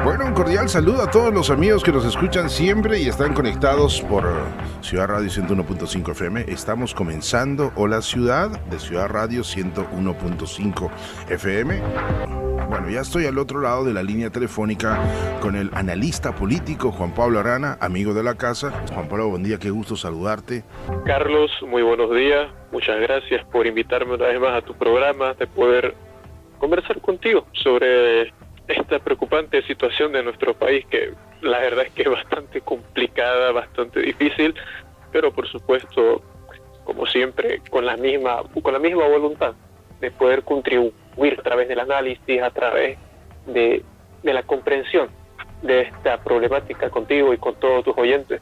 Bueno, un cordial saludo a todos los amigos que nos escuchan siempre y están conectados por Ciudad Radio 101.5 FM. Estamos comenzando Hola Ciudad de Ciudad Radio 101.5 FM. Bueno, ya estoy al otro lado de la línea telefónica con el analista político Juan Pablo Arana, amigo de la casa. Juan Pablo, buen día, qué gusto saludarte. Carlos, muy buenos días. Muchas gracias por invitarme una vez más a tu programa, de poder conversar contigo sobre esta preocupante situación de nuestro país, que la verdad es que es bastante complicada, bastante difícil, pero por supuesto, como siempre, con la misma voluntad de poder contribuir a través del análisis, a través de la comprensión de esta problemática contigo y con todos tus oyentes.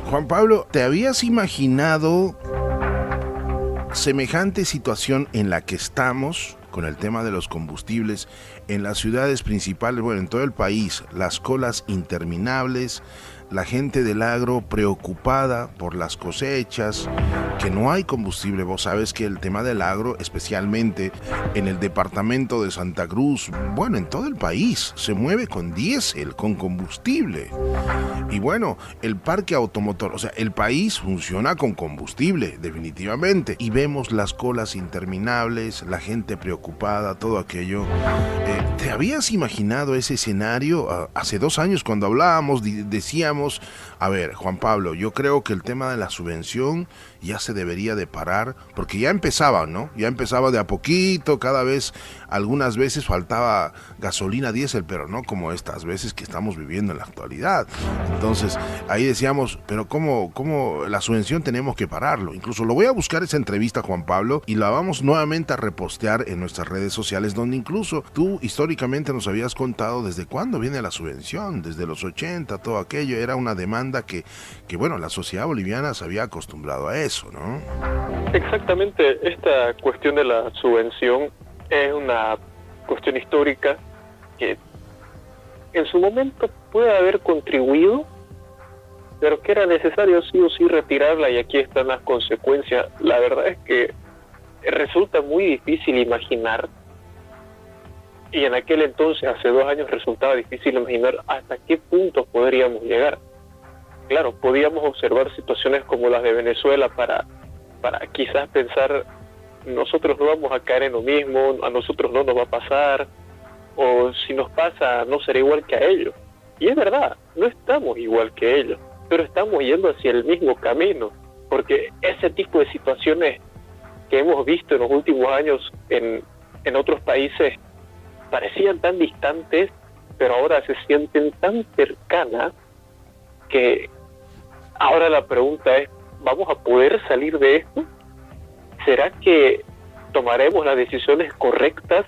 Juan Pablo, ¿te habías imaginado semejante situación en la que estamos con el tema de los combustibles en las ciudades principales, bueno, en todo el país, las colas interminables, la gente del agro preocupada por las cosechas, que no hay combustible? Vos sabes que el tema del agro, especialmente en el departamento de Santa Cruz, bueno, en todo el país, se mueve con diésel, con combustible. Y bueno, el parque automotor, o sea, el país funciona con combustible, definitivamente. Y vemos las colas interminables, la gente preocupada, todo aquello. ¿Te habías imaginado ese escenario? Hace 2 años cuando hablábamos, decíamos, a ver, Juan Pablo, yo creo que el tema de la subvención ya se debería de parar, porque ya empezaba, ¿no? Ya empezaba de a poquito, cada vez, algunas veces faltaba gasolina diésel, pero no como estas veces que estamos viviendo en la actualidad. Entonces, ahí decíamos, pero ¿cómo la subvención tenemos que pararlo? Incluso lo voy a buscar esa entrevista, Juan Pablo, y la vamos nuevamente a repostear en nuestras redes sociales, donde incluso tú históricamente nos habías contado desde cuándo viene la subvención, desde los 80, todo aquello, era una demanda que bueno, la sociedad boliviana se había acostumbrado a eso, ¿no? Exactamente, esta cuestión de la subvención es una cuestión histórica que en su momento puede haber contribuido, pero que era necesario sí o sí retirarla, y aquí están las consecuencias. La verdad es que resulta muy difícil imaginar, y en aquel entonces, hace 2 años, resultaba difícil imaginar hasta qué punto podríamos llegar. Claro, podíamos observar situaciones como las de Venezuela para quizás pensar, nosotros no vamos a caer en lo mismo, a nosotros no nos va a pasar, o si nos pasa no será igual que a ellos. Y es verdad, no estamos igual que ellos, pero estamos yendo hacia el mismo camino, porque ese tipo de situaciones que hemos visto en los últimos años en otros países parecían tan distantes, pero ahora se sienten tan cercanas, que ahora la pregunta es, ¿vamos a poder salir de esto? ¿Será que tomaremos las decisiones correctas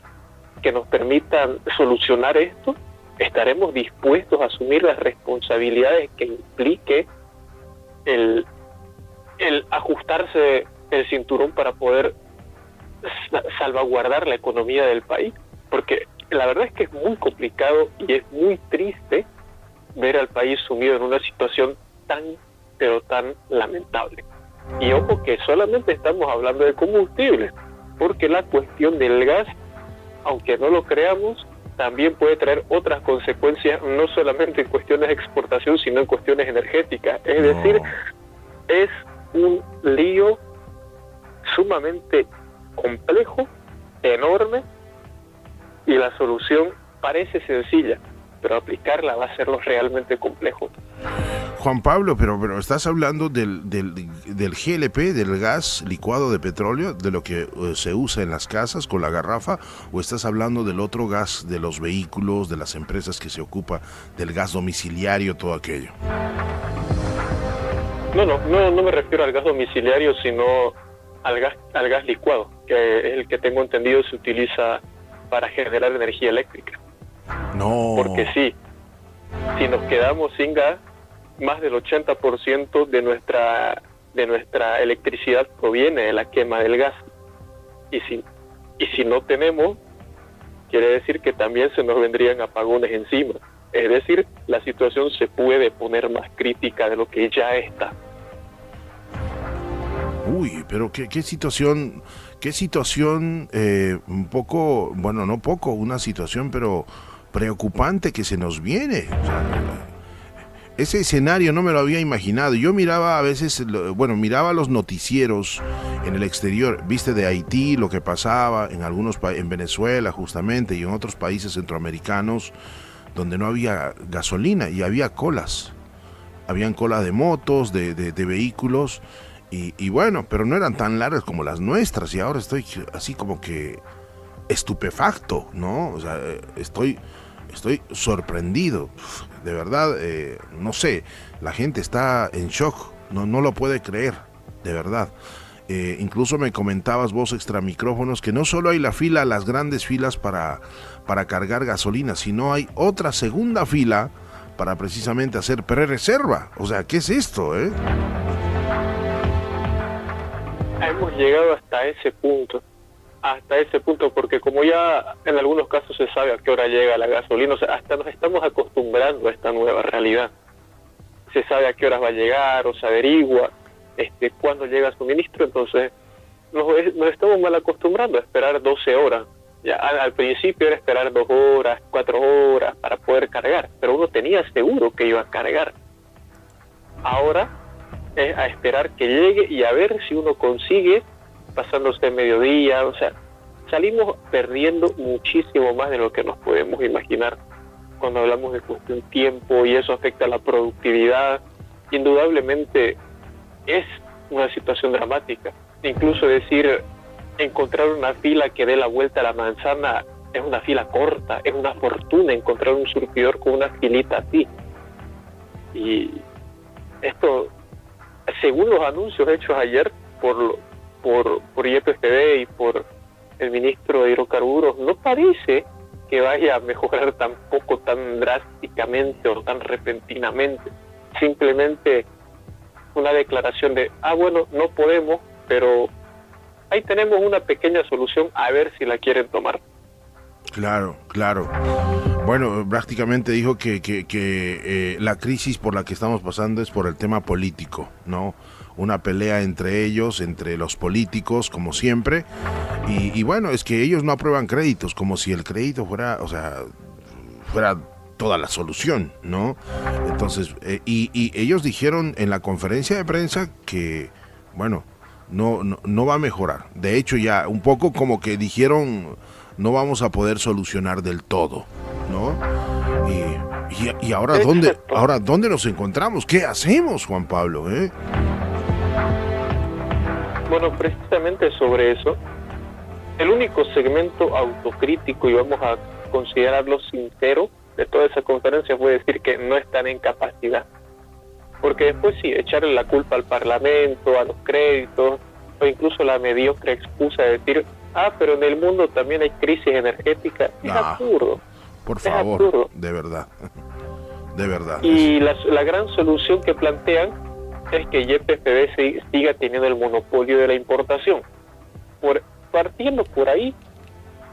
que nos permitan solucionar esto? ¿Estaremos dispuestos a asumir las responsabilidades que implique el ajustarse el cinturón para poder salvaguardar la economía del país? Porque la verdad es que es muy complicado y es muy triste ver al país sumido en una situación tan, pero tan lamentable. Y ojo que solamente estamos hablando de combustibles, porque la cuestión del gas, aunque no lo creamos, también puede traer otras consecuencias, no solamente en cuestiones de exportación, sino en cuestiones energéticas. Es decir, es un lío sumamente complejo, enorme, y la solución parece sencilla, pero aplicarla va a ser lo realmente complejo. Juan Pablo, pero estás hablando del GLP, del gas licuado de petróleo, de lo que se usa en las casas con la garrafa, o estás hablando del otro gas de los vehículos, de las empresas que se ocupa del gas domiciliario, todo aquello? No me refiero al gas domiciliario, sino al gas licuado, que es el que tengo entendido se utiliza para generar energía eléctrica. No. Porque sí, si nos quedamos sin gas, más del 80% de nuestra electricidad proviene de la quema del gas. Y si no tenemos, quiere decir que también se nos vendrían apagones encima. Es decir, la situación se puede poner más crítica de lo que ya está. Uy, pero qué situación, un poco, bueno, no poco, una situación, pero preocupante que se nos viene. O sea, ese escenario no me lo había imaginado. Yo miraba a veces, miraba los noticieros en el exterior, viste, de Haití, lo que pasaba en algunos en Venezuela justamente y en otros países centroamericanos donde no había gasolina y había colas. Habían colas de motos, de vehículos y bueno, pero no eran tan largas como las nuestras y ahora estoy así como que estupefacto, ¿no? O sea, estoy sorprendido, de verdad, no sé, la gente está en shock, no lo puede creer, de verdad. Incluso me comentabas vos extra micrófonos que no solo hay la fila, las grandes filas para cargar gasolina, sino hay otra segunda fila para precisamente hacer pre-reserva. O sea, ¿qué es esto, Hemos llegado hasta ese punto, porque como ya en algunos casos se sabe a qué hora llega la gasolina, o sea, hasta nos estamos acostumbrando a esta nueva realidad. Se sabe a qué horas va a llegar, o se averigua cuándo llega el suministro, entonces nos estamos mal acostumbrando a esperar 12 horas. Ya, al principio era esperar 2 horas, 4 horas para poder cargar, pero uno tenía seguro que iba a cargar. Ahora es a esperar que llegue y a ver si uno consigue pasándose el mediodía. O sea, salimos perdiendo muchísimo más de lo que nos podemos imaginar cuando hablamos de cuestión tiempo, y eso afecta a la productividad. Indudablemente es una situación dramática. Incluso decir, encontrar una fila que dé la vuelta a la manzana es una fila corta, es una fortuna encontrar un surtidor con una filita así. Y esto, según los anuncios hechos ayer por YPFB y por el ministro de Hidrocarburos, no parece que vaya a mejorar tampoco tan drásticamente o tan repentinamente. Simplemente una declaración de, bueno, no podemos, pero ahí tenemos una pequeña solución, a ver si la quieren tomar. Claro. Bueno, prácticamente dijo que la crisis por la que estamos pasando es por el tema político, ¿no? Una pelea entre ellos, entre los políticos, como siempre. Y bueno, es que ellos no aprueban créditos, como si el crédito fuera toda la solución, ¿no? Entonces, y ellos dijeron en la conferencia de prensa que, bueno, no va a mejorar. De hecho, ya un poco como que dijeron, no vamos a poder solucionar del todo, ¿no? Y ahora ¿dónde nos encontramos? ¿Qué hacemos, Juan Pablo? Bueno, precisamente sobre eso, el único segmento autocrítico, y vamos a considerarlo sincero, de toda esa conferencia fue decir que no están en capacidad. Porque después sí, echarle la culpa al Parlamento, a los créditos, o incluso la mediocre excusa de decir, pero en el mundo también hay crisis energética, es absurdo. Por favor, absurdo. De verdad. Y la gran solución que plantean es que YPFB siga teniendo el monopolio de la importación. Partiendo por ahí,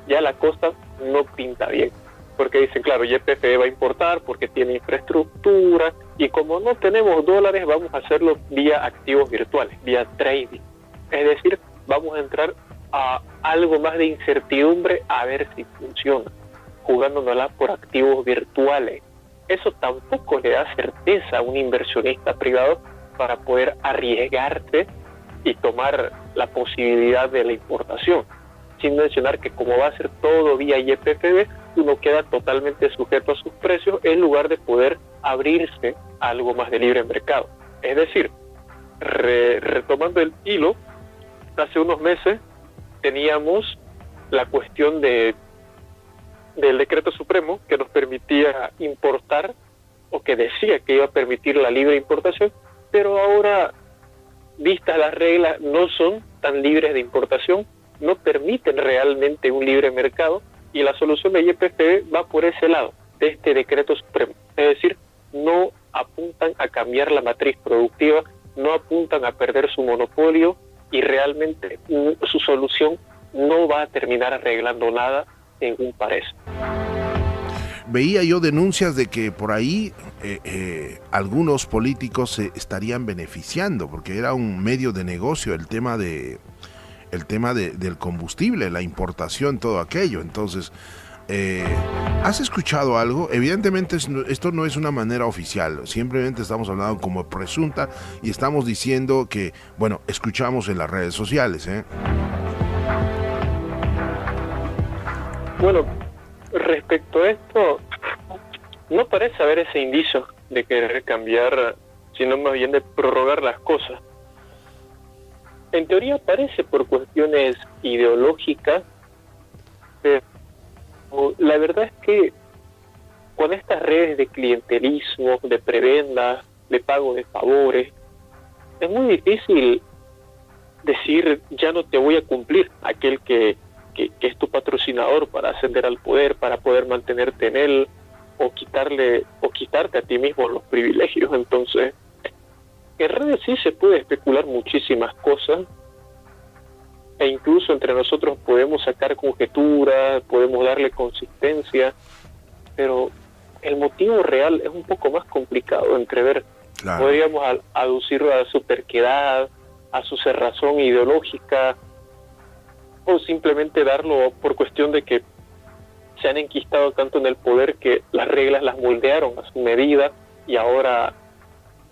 ya la cosa no pinta bien. Porque dicen, claro, YPFB va a importar porque tiene infraestructura, y como no tenemos dólares, vamos a hacerlo vía activos virtuales, vía trading. Es decir, vamos a entrar a algo más de incertidumbre a ver si funciona, jugándonosla por activos virtuales. Eso tampoco le da certeza a un inversionista privado para poder arriesgarse y tomar la posibilidad de la importación. Sin mencionar que como va a ser todo vía YPFB, uno queda totalmente sujeto a sus precios en lugar de poder abrirse a algo más de libre mercado. Es decir, retomando el hilo, hace unos meses teníamos la cuestión del decreto supremo que nos permitía importar, o que decía que iba a permitir la libre importación, pero ahora, vistas las reglas, no son tan libres de importación, no permiten realmente un libre mercado, y la solución de YPFB va por ese lado, de este decreto supremo. Es decir, no apuntan a cambiar la matriz productiva, no apuntan a perder su monopolio, y realmente su solución no va a terminar arreglando nada, según parece. Veía yo denuncias de que por ahí algunos políticos se estarían beneficiando, porque era un medio de negocio el tema del combustible, la importación, todo aquello. Entonces, Eh, ¿Has escuchado algo? Evidentemente esto no es una manera oficial, simplemente estamos hablando como presunta y estamos diciendo que, bueno, escuchamos en las redes sociales, ¿eh? Bueno, respecto a esto, no parece haber ese indicio de querer cambiar, sino más bien de prorrogar las cosas. En teoría parece por cuestiones ideológicas, pero la verdad es que con estas redes de clientelismo, de prebendas, de pago de favores, es muy difícil decir ya no te voy a cumplir aquel que es tu patrocinador para ascender al poder, para poder mantenerte en él, o quitarte a ti mismo los privilegios. Entonces, en redes sí se puede especular muchísimas cosas, e incluso entre nosotros podemos sacar conjeturas, podemos darle consistencia, pero el motivo real es un poco más complicado de entrever. Claro. Podríamos aducirlo a su terquedad, a su cerrazón ideológica, o simplemente darlo por cuestión de que se han enquistado tanto en el poder que las reglas las moldearon a su medida y ahora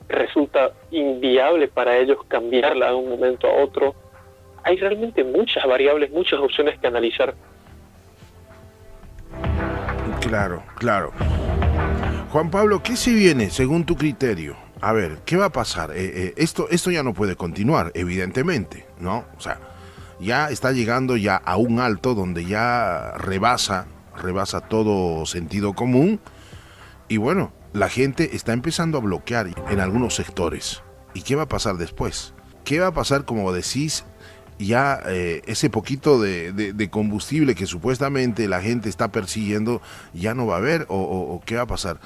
resulta inviable para ellos cambiarla de un momento a otro. Hay realmente muchas variables, muchas opciones que analizar. Claro, claro. Juan Pablo, ¿qué se viene según tu criterio? A ver, ¿qué va a pasar? Esto ya no puede continuar, evidentemente, ¿no? O sea, ya está llegando ya a un alto donde ya rebasa todo sentido común y bueno, la gente está empezando a bloquear en algunos sectores. ¿Y qué va a pasar después? ¿Qué va a pasar, como decís, ya ese poquito de combustible que supuestamente la gente está persiguiendo ya no va a haber? ¿O qué va a pasar?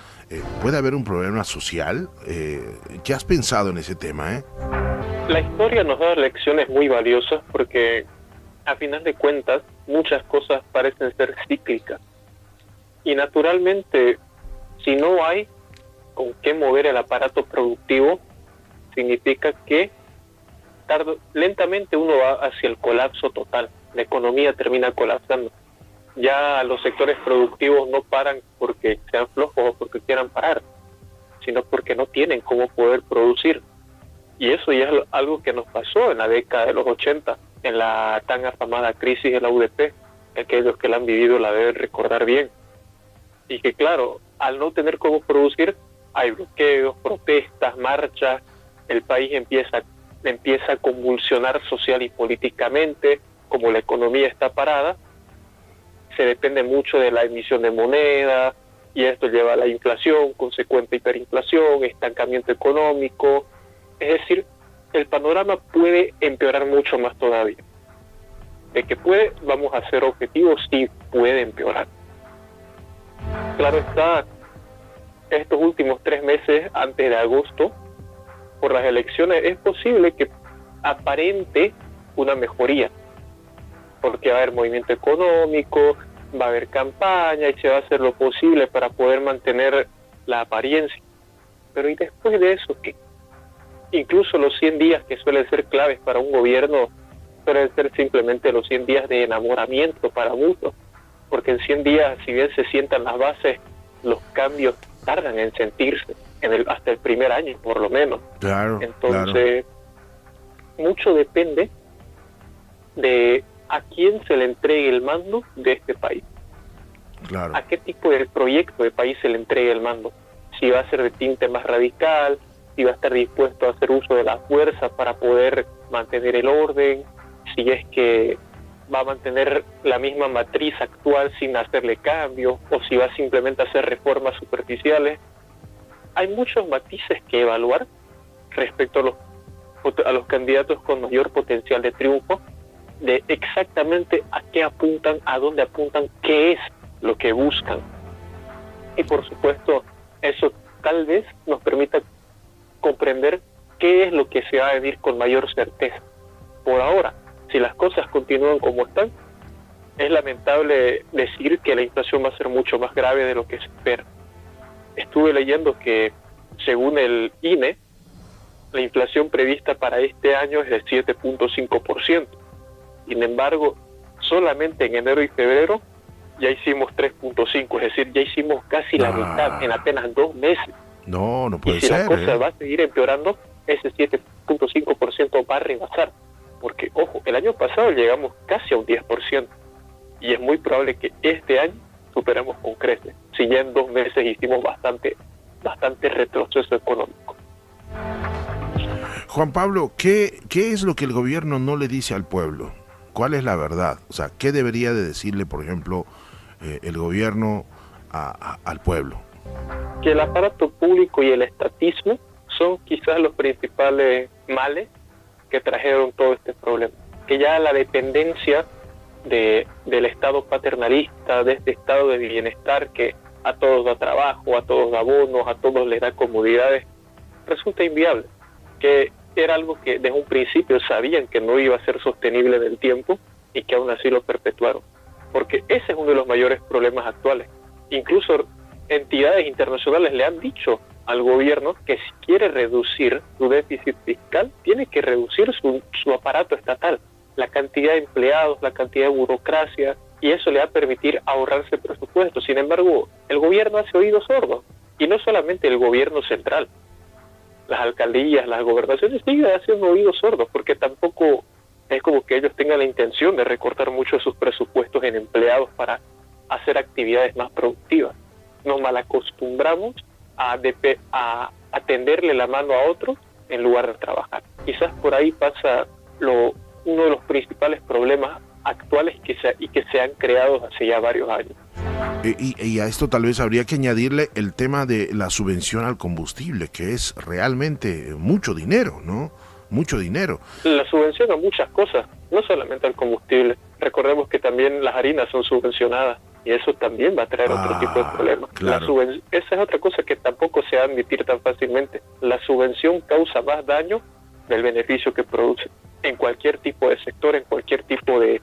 ¿Puede haber un problema social? ¿Qué has pensado en ese tema? La historia nos da lecciones muy valiosas porque a final de cuentas muchas cosas parecen ser cíclicas y naturalmente si no hay con qué mover el aparato productivo significa que lentamente uno va hacia el colapso total. La economía termina colapsando. Ya los sectores productivos no paran porque sean flojos o porque quieran parar, sino porque no tienen cómo poder producir. Y eso ya es algo que nos pasó en la década de los 80, en la tan afamada crisis de la UDP. Aquellos que la han vivido la deben recordar bien. Y que claro, al no tener cómo producir, hay bloqueos, protestas, marchas, el país empieza a convulsionar social y políticamente, como la economía está parada, se depende mucho de la emisión de moneda, y esto lleva a la inflación, consecuente hiperinflación, estancamiento económico. Es decir, el panorama puede empeorar mucho más todavía. De que puede, vamos a ser objetivos, sí puede empeorar. Claro está, estos últimos 3 meses antes de agosto, por las elecciones, es posible que aparente una mejoría, porque va a haber movimiento económico, va a haber campaña y se va a hacer lo posible para poder mantener la apariencia. Pero ¿y después de eso qué? Incluso los 100 días que suelen ser claves para un gobierno suelen ser simplemente los 100 días de enamoramiento para muchos, porque en 100 días, si bien se sientan las bases, los cambios tardan en sentirse, hasta el primer año por lo menos. Claro. Entonces, mucho depende de a quién se le entregue el mando de este país. Claro. A qué tipo de proyecto de país se le entregue el mando. Si va a ser de tinte más radical, si va a estar dispuesto a hacer uso de la fuerza para poder mantener el orden, si es que va a mantener la misma matriz actual sin hacerle cambios, o si va simplemente a hacer reformas superficiales. Hay muchos matices que evaluar respecto a los candidatos con mayor potencial de triunfo, de exactamente a qué apuntan, a dónde apuntan, qué es lo que buscan. Y por supuesto, eso tal vez nos permita comprender qué es lo que se va a venir con mayor certeza. Por ahora, si las cosas continúan como están, es lamentable decir que la inflación va a ser mucho más grave de lo que se espera. Estuve leyendo que, según el INE, la inflación prevista para este año es del 7.5%. Sin embargo, solamente en enero y febrero ya hicimos 3.5, es decir, ya hicimos casi la mitad en apenas 2 meses. No puede y si ser. la cosa va a seguir empeorando, ese 7.5% va a rebasar. Porque, ojo, el año pasado llegamos casi a un 10%. Y es muy probable que este año superemos con creces. Si ya en 2 meses hicimos bastante retroceso económico. Juan Pablo, ¿qué es lo que el gobierno no le dice al pueblo? ¿Cuál es la verdad? O sea, ¿qué debería de decirle, por ejemplo, el gobierno al pueblo? Que el aparato público y el estatismo son quizás los principales males que trajeron todo este problema. Que ya la dependencia del Estado paternalista, de este estado de bienestar que a todos da trabajo, a todos da bonos, a todos les da comodidades, resulta inviable. Que era algo que desde un principio sabían que no iba a ser sostenible en el tiempo y que aún así lo perpetuaron. Porque ese es uno de los mayores problemas actuales. Incluso entidades internacionales le han dicho al gobierno que si quiere reducir su déficit fiscal, tiene que reducir su aparato estatal, la cantidad de empleados, la cantidad de burocracia, y eso le va a permitir ahorrarse presupuesto. Sin embargo, el gobierno hace oídos sordos, y no solamente el gobierno central, las alcaldías, las gobernaciones siguen haciendo oídos sordos, porque tampoco es como que ellos tengan la intención de recortar mucho sus presupuestos en empleados para hacer actividades más productivas. Nos malacostumbramos a tenderle la mano a otros en lugar de trabajar. Quizás por ahí pasa uno de los principales problemas actuales que se han creado hace ya varios años. Y a esto tal vez habría que añadirle el tema de la subvención al combustible, que es realmente mucho dinero, ¿no? Mucho dinero. La subvención a muchas cosas, no solamente al combustible. Recordemos que también las harinas son subvencionadas y eso también va a traer otro tipo de problemas. Claro. Esa es otra cosa que tampoco se va a admitir tan fácilmente. La subvención causa más daño del beneficio que produce en cualquier tipo de sector, en cualquier tipo de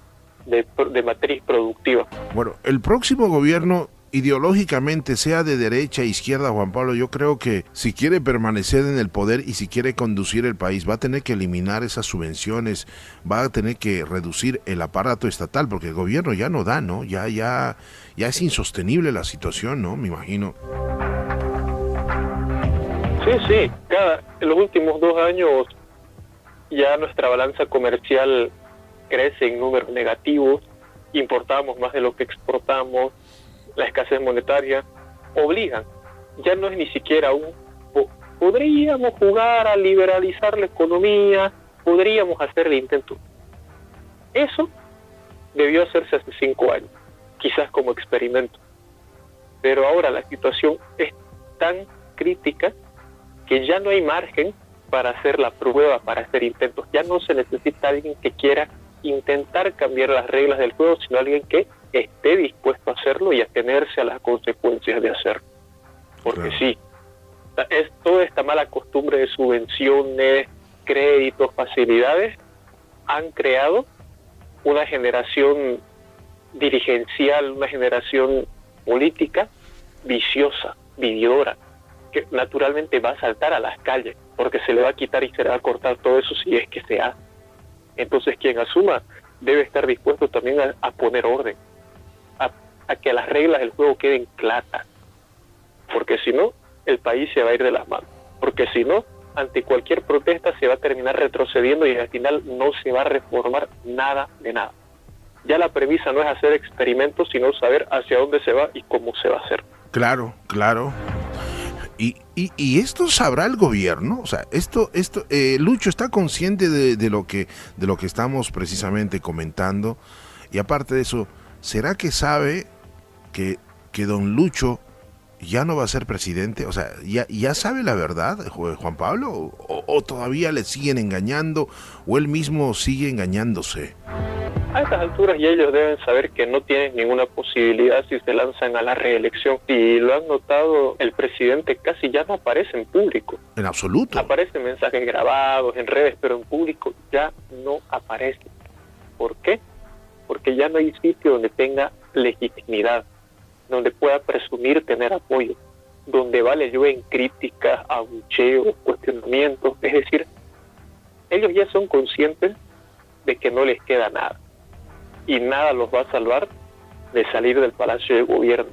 matriz productiva. Bueno, el próximo gobierno, ideológicamente, sea de derecha e izquierda, Juan Pablo, yo creo que si quiere permanecer en el poder y si quiere conducir el país, va a tener que eliminar esas subvenciones, va a tener que reducir el aparato estatal, porque el gobierno ya no da, ¿no? Ya es insostenible la situación, ¿no? Me imagino. Sí, en los últimos 2 años ya nuestra balanza comercial crece en números negativos, importamos más de lo que exportamos, la escasez monetaria obligan, ya no es ni siquiera podríamos jugar a liberalizar la economía, podríamos hacer el intento. Eso debió hacerse hace 5 años, quizás como experimento, pero ahora la situación es tan crítica que ya no hay margen para hacer la prueba, para hacer intentos. Ya no se necesita alguien que quiera intentar cambiar las reglas del juego, sino alguien que esté dispuesto a hacerlo y a tenerse a las consecuencias de hacerlo. Porque claro, sí, es toda esta mala costumbre de subvenciones, créditos, facilidades, han creado una generación dirigencial, una generación política viciosa, vividora, que naturalmente va a saltar a las calles, porque se le va a quitar y se le va a cortar todo eso si es que se hace. Entonces quien asuma debe estar dispuesto también a poner orden, a que las reglas del juego queden claras, porque si no, el país se va a ir de las manos, porque si no, ante cualquier protesta se va a terminar retrocediendo y al final no se va a reformar nada de nada. Ya la premisa no es hacer experimentos, sino saber hacia dónde se va y cómo se va a hacer. Claro. ¿Y esto sabrá el gobierno? O sea, Lucho está consciente de lo que estamos precisamente comentando. Y aparte de eso, ¿será que sabe que don Lucho ya no va a ser presidente? O sea, ¿ya sabe la verdad, Juan Pablo? ¿O todavía le siguen engañando? ¿O él mismo sigue engañándose? A estas alturas ya ellos deben saber que no tienen ninguna posibilidad si se lanzan a la reelección. Y lo han notado, el presidente casi ya no aparece en público. En absoluto. Aparecen mensajes grabados en redes, pero en público ya no aparece. ¿Por qué? Porque ya no hay sitio donde tenga legitimidad, donde pueda presumir tener apoyo, donde vale yo en críticas, abucheos, cuestionamientos. Es decir, ellos ya son conscientes de que no les queda nada. Y nada los va a salvar de salir del Palacio de Gobierno.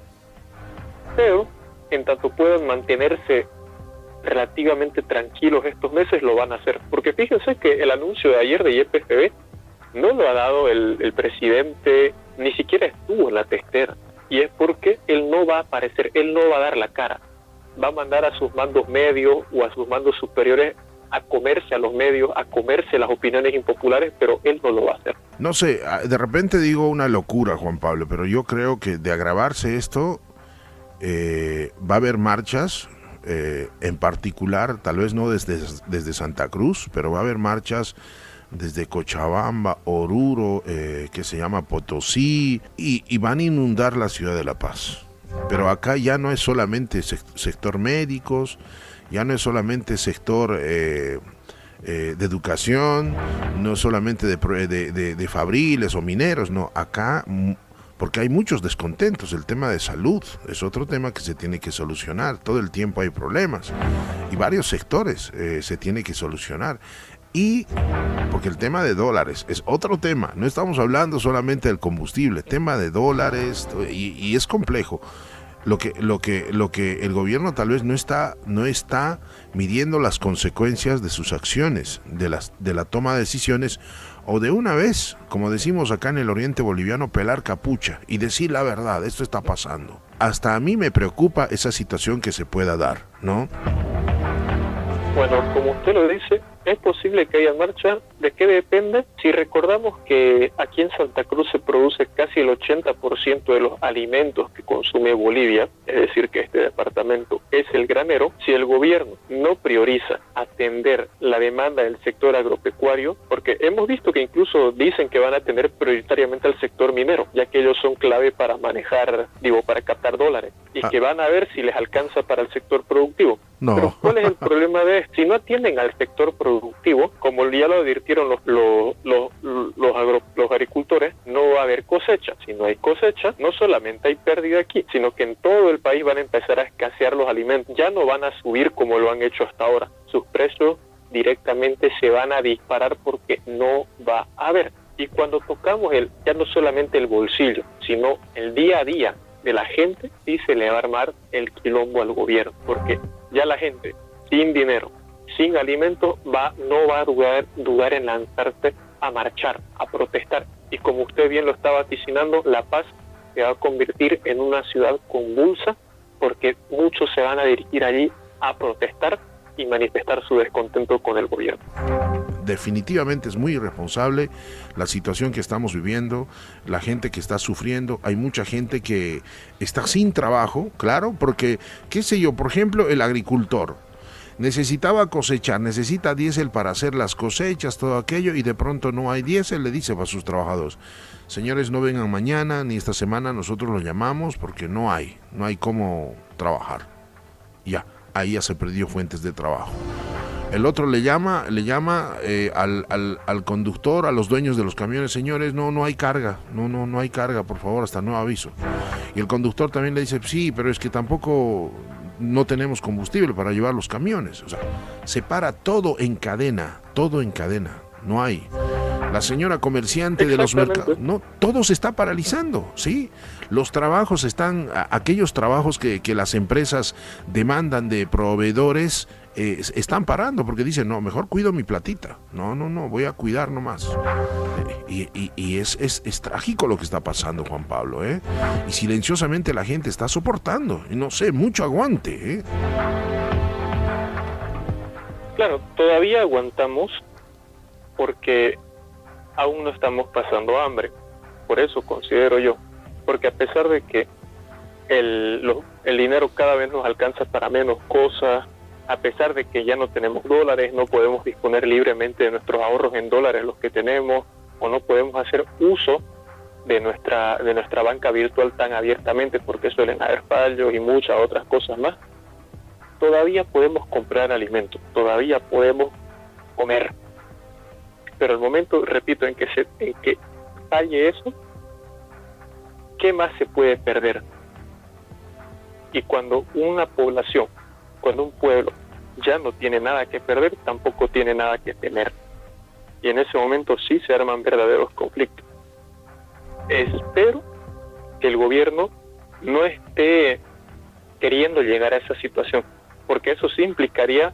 Pero, en tanto puedan mantenerse relativamente tranquilos estos meses, lo van a hacer. Porque fíjense que el anuncio de ayer de YPFB no lo ha dado el presidente, ni siquiera estuvo en la testera. Y es porque él no va a aparecer, él no va a dar la cara. Va a mandar a sus mandos medios o a sus mandos superiores a comerse a los medios, a comerse las opiniones impopulares, pero él no lo va a hacer. No sé, de repente digo una locura, Juan Pablo, pero yo creo que de agravarse esto, va a haber marchas, en particular, tal vez no desde Santa Cruz, pero va a haber marchas desde Cochabamba, Oruro, que se llama Potosí, y van a inundar la ciudad de La Paz. Pero acá ya no es solamente sector médicos, ya no es solamente sector de educación, no solamente de fabriles o mineros, no, acá, porque hay muchos descontentos. El tema de salud es otro tema que se tiene que solucionar, todo el tiempo hay problemas, y varios sectores se tiene que solucionar. Y porque el tema de dólares es otro tema, no estamos hablando solamente del combustible, tema de dólares, y es complejo. Lo que el gobierno tal vez no está midiendo las consecuencias de sus acciones, de la toma de decisiones, o de una vez, como decimos acá en el oriente boliviano, pelar capucha y decir la verdad, esto está pasando. Hasta a mí me preocupa esa situación que se pueda dar, ¿no? Bueno, como usted lo dice, es posible que haya marcha. ¿De qué depende? Si recordamos que aquí en Santa Cruz se produce casi el 80% de los alimentos que consume Bolivia, es decir, que este departamento es el granero, si el gobierno no prioriza atender la demanda del sector agropecuario, porque hemos visto que incluso dicen que van a atender prioritariamente al sector minero, ya que ellos son clave para manejar, para captar dólares, y que van a ver si les alcanza para el sector productivo. No. Pero ¿cuál es el problema de esto? Si no atienden al sector productivo, como ya lo advirtieron los agricultores, no va a haber cosecha. Si no hay cosecha, no solamente hay pérdida aquí, sino que en todo el país van a empezar a escasear los alimentos. Ya no van a subir como lo han hecho hasta ahora. Sus precios directamente se van a disparar porque no va a haber. Y cuando tocamos ya no solamente el bolsillo, sino el día a día de la gente, sí se le va a armar el quilombo al gobierno, porque ya la gente sin dinero, sin alimentos, no va a dudar en lanzarse a marchar, a protestar. Y como usted bien lo está vaticinando, La Paz se va a convertir en una ciudad convulsa, porque muchos se van a dirigir allí a protestar y manifestar su descontento con el gobierno. Definitivamente es muy irresponsable la situación que estamos viviendo, la gente que está sufriendo. Hay mucha gente que está sin trabajo, claro, porque, qué sé yo, por ejemplo, el agricultor necesitaba cosechar, necesita diésel para hacer las cosechas, todo aquello, y de pronto no hay diésel, le dice a sus trabajadores: señores, no vengan mañana ni esta semana, nosotros los llamamos porque no hay cómo trabajar. Ya, ahí ya se perdió fuentes de trabajo. El otro le llama al conductor, a los dueños de los camiones: señores, no hay carga, no hay carga, por favor, hasta nuevo aviso. Y el conductor también le dice: sí, pero es que tampoco no tenemos combustible para llevar los camiones. O sea, se para todo en cadena, no hay. La señora comerciante de los mercados, no, todo se está paralizando, ¿sí? Los trabajos aquellos trabajos que las empresas demandan de proveedores, están parando porque dicen: no, mejor cuido mi platita, no, voy a cuidar nomás. Y es trágico lo que está pasando, Juan Pablo, ¿eh? Y silenciosamente la gente está soportando, y no sé, mucho aguante, ¿eh? Claro, todavía aguantamos porque aún no estamos pasando hambre, por eso considero yo, porque a pesar de que el dinero cada vez nos alcanza para menos cosas, a pesar de que ya no tenemos dólares, no podemos disponer libremente de nuestros ahorros en dólares los que tenemos, o no podemos hacer uso de nuestra banca virtual tan abiertamente porque suelen haber fallos y muchas otras cosas más, todavía podemos comprar alimentos, todavía podemos comer. Pero el momento, repito, en que falle eso, ¿qué más se puede perder? Y cuando una población, cuando un pueblo ya no tiene nada que perder, tampoco tiene nada que temer. Y en ese momento sí se arman verdaderos conflictos. Espero que el gobierno no esté queriendo llegar a esa situación, porque eso sí implicaría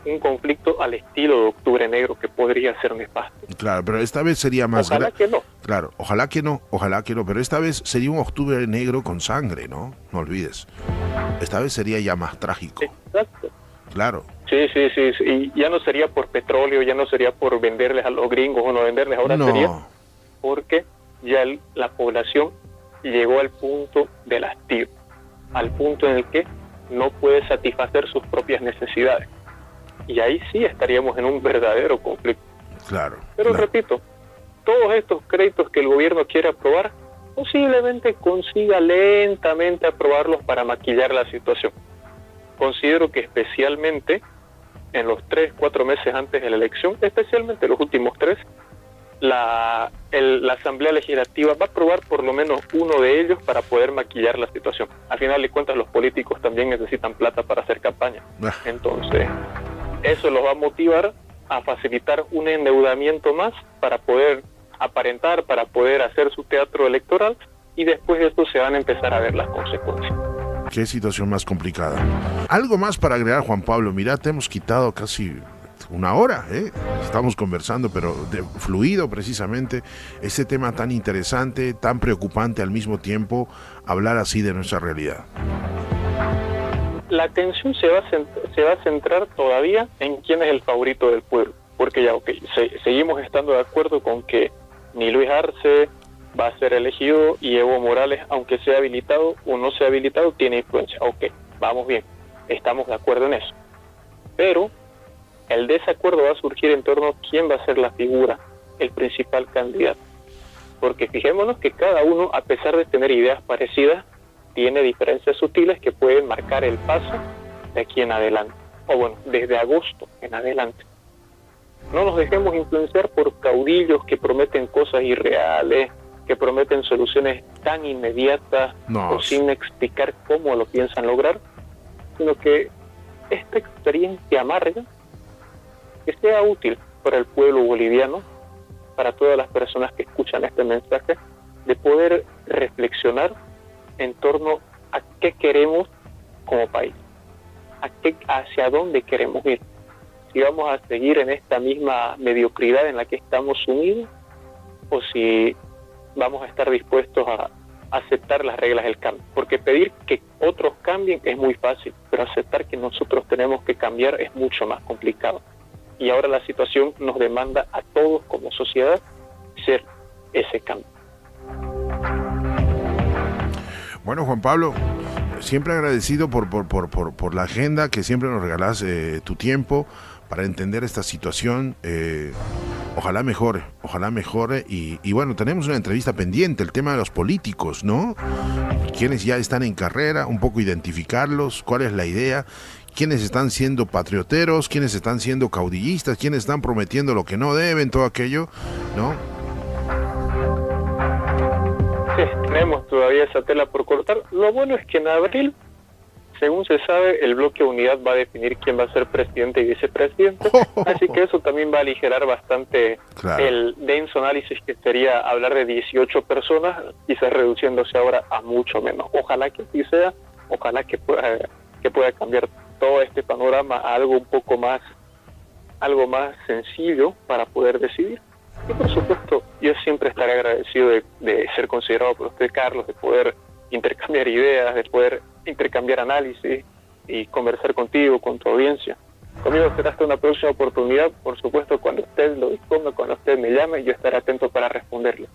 un conflicto al estilo de Octubre Negro que podría ser nefasto. Claro, pero esta vez sería más... Ojalá que no. Claro, ojalá que no, pero esta vez sería un Octubre Negro con sangre, ¿no? No olvides. Esta vez sería ya más trágico. Exacto. Claro. Sí, y ya no sería por petróleo, ya no sería por venderles a los gringos o no venderles, ahora No. sería porque ya la población llegó al punto del hastío, al punto en el que no puede satisfacer sus propias necesidades. Y ahí sí estaríamos en un verdadero conflicto. Claro. Pero claro. repito, todos estos créditos que el gobierno quiere aprobar, posiblemente consiga lentamente aprobarlos para maquillar la situación. Considero que especialmente en los 3-4 meses antes de la elección, especialmente los últimos 3, la Asamblea Legislativa va a aprobar por lo menos uno de ellos para poder maquillar la situación. Al final de cuentas, los políticos también necesitan plata para hacer campaña. Entonces, eso los va a motivar a facilitar un endeudamiento más para poder aparentar, para poder hacer su teatro electoral, y después de esto se van a empezar a ver las consecuencias. Qué situación más complicada. Algo más para agregar, Juan Pablo. Mira, te hemos quitado casi una hora, ¿eh? Estamos conversando, pero fluido precisamente. Este tema tan interesante, tan preocupante al mismo tiempo, hablar así de nuestra realidad. La atención se va a centrar todavía en quién es el favorito del pueblo, porque ya, seguimos estando de acuerdo con que ni Luis Arce va a ser elegido y Evo Morales, aunque sea habilitado o no sea habilitado, tiene influencia. Vamos bien, estamos de acuerdo en eso. Pero el desacuerdo va a surgir en torno a quién va a ser la figura, el principal candidato. Porque fijémonos que cada uno, a pesar de tener ideas parecidas, tiene diferencias sutiles que pueden marcar el paso de aquí en adelante, o bueno, desde agosto en adelante. No nos dejemos influenciar por caudillos que prometen cosas irreales, que prometen soluciones tan inmediatas o sin explicar cómo lo piensan lograr, sino que esta experiencia amarga que sea útil para el pueblo boliviano, para todas las personas que escuchan este mensaje, de poder reflexionar en torno a qué queremos como país, hacia dónde queremos ir, si vamos a seguir en esta misma mediocridad en la que estamos sumidos, o si vamos a estar dispuestos a aceptar las reglas del cambio. Porque pedir que otros cambien es muy fácil, pero aceptar que nosotros tenemos que cambiar es mucho más complicado. Y ahora la situación nos demanda a todos como sociedad ser ese cambio. Bueno, Juan Pablo, siempre agradecido por la agenda, que siempre nos regalás tu tiempo para entender esta situación. Ojalá mejore. Y bueno, tenemos una entrevista pendiente, el tema de los políticos, ¿no? Quienes ya están en carrera, un poco identificarlos, cuál es la idea, quiénes están siendo patrioteros, quiénes están siendo caudillistas, quiénes están prometiendo lo que no deben, todo aquello, ¿no? Sí, tenemos todavía esa tela por cortar. Lo bueno es que en abril, según se sabe, el bloque Unidad va a definir quién va a ser presidente y vicepresidente, así que eso también va a aligerar bastante el denso análisis que sería hablar de 18 personas, quizás reduciéndose ahora a mucho menos. Ojalá que así sea, ojalá que pueda cambiar todo este panorama a algo un poco más, algo más sencillo para poder decidir. Y por supuesto, yo siempre estaré agradecido de ser considerado por usted, Carlos, de poder intercambiar ideas, de poder intercambiar análisis y conversar contigo, con tu audiencia. Conmigo será hasta una próxima oportunidad, por supuesto, cuando usted lo disponga, cuando usted me llame, yo estaré atento para responderle.